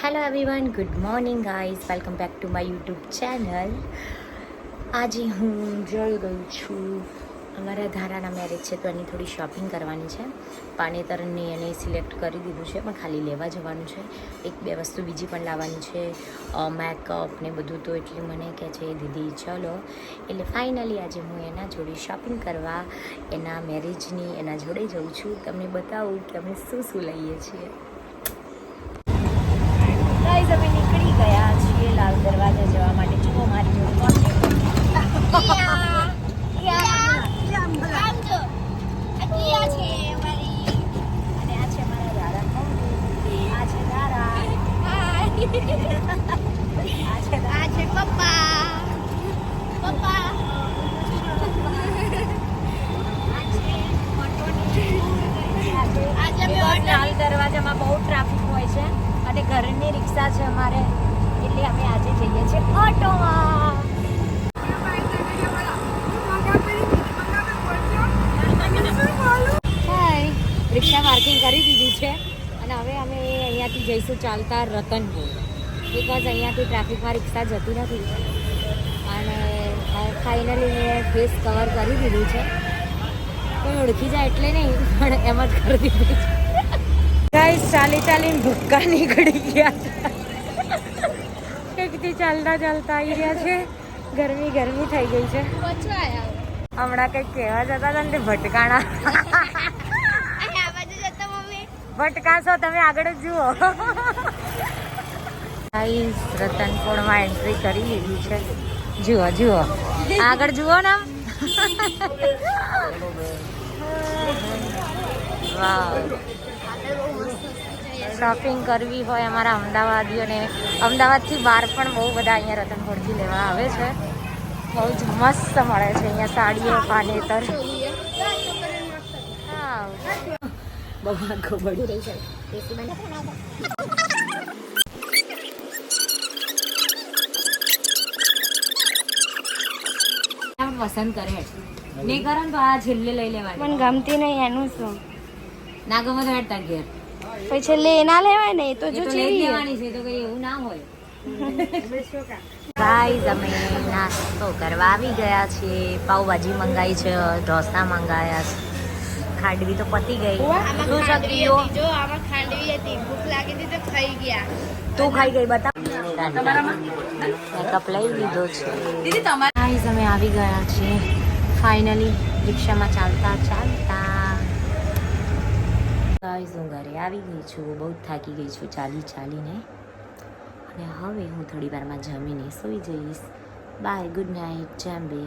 Hello everyone, good morning guys, welcome back to my YouTube channel. આજે હું જઈ ગઈ છું, અમારા ધારાના મેરેજ છે તો એની થોડી શોપિંગ કરવાની છે. પાનેતરની એને સિલેક્ટ કરી દીધું છે, પણ ખાલી લેવા જવાનું છે. એક બે વસ્તુ બીજી પણ લાવવાની છે, મેકઅપ ને બધું. તો એટલે મને કહે છે દીદી ચલો, એટલે ફાઇનલી આજે હું એના જોડે શોપિંગ કરવા, એના મેરેજની એના જોડે જઉં છું. તમને બતાવું કે અમે શું શું લઈએ છીએ. ગાઈઝ, અમે નીકળી ગયા છીએ લાલ દરવાજા જવા માટે. જુઓ મારી જોડે કોણ છે. અને આ છે મારા દાદા. આ છે દારા. આ છે પપ્પા. લાલ દરવાજામાં બહુ ટ્રાફિક હોય છે અને ઘરની રિક્ષા છે અમારે, એટલે અમે આજે જઈએ છીએ ઓટોમાં. રિક્ષા પાર્કિંગ કરી દીધી છે અને હવે અમે અહીંયાથી જઈશું ચાલતા રતનપુર, બિકોઝ અહીંયાથી ટ્રાફિકમાં રિક્ષા જતી નથી. અને ફાઇનલી મેં ફેસ કવર કરી દીધું છે. કોઈ ઓળખી જાય એટલે નહીં, પણ એમ જ કરી દીધું છે. ગાઈસ, ચાલી ચાલીને ભૂક્કા નીકળી ગયા. કંઈકથી ચાલતા આવી રહ્યા છે. ગરમી થઈ ગઈ છે. હમણાં કંઈક કહેવા જતા હતા ને, ભટકાણા. ભટકાશો તમે, આગળ જ જુઓ. ગાઈસ, રતનપુરમાં એન્ટ્રી કરી લીધી છે. જુઓ આગળ જુઓ ને. વાવ, શોપિંગ કરવી હોય અમારા અમદાવાદીઓને, અમદાવાદથી બહાર પણ બહુ બધા અહીંયા રતનપુરથી લેવા આવે છે. બહુ જ મસ્ત મળે છે અહીંયા સાડીઓ, પાનેતર. હા, બહુ આંખો બળી રહી છે. પસંદ કરે નહીં કરો ને તો આ છેલ્લે લઈ લેવાની. મને ગમતી નહીં, એનું શું? ના ગમે તો હેડતા ઘેર પછી છેલ્લે ના લેવાય ને, તો જો લઈ લેવાની છે, તો કઈ એવું ના હોય. ગાઈઝ, અમે નાસ્તો કરવા આવી ગયા છીએ. પાવભાજી મંગાવી છે, ઢોસા મંગાવ્યા છે. ખાંડવી તો પતી ગઈ. શું શક્તિઓ? જો આમાં ખાંડવી હતી, ભૂખ લાગી હતી તો ખાઈ ગયા. તું ખાઈ ગઈ? બતા. મેકઅપ લઈ લીધો છે. ગાઈઝ, અમે આવી ગયા છીએ ફાઇનલી રિક્ષામાં ચાલતા. ગાઈઝ, હું ઘરે આવી ગઈ છું. બહુ થાકી ગઈ છું ચાલીને. અને હવે હું થોડી વારમાં જમીને સૂઈ જઈશ. Bye, good night, જેમ્બે.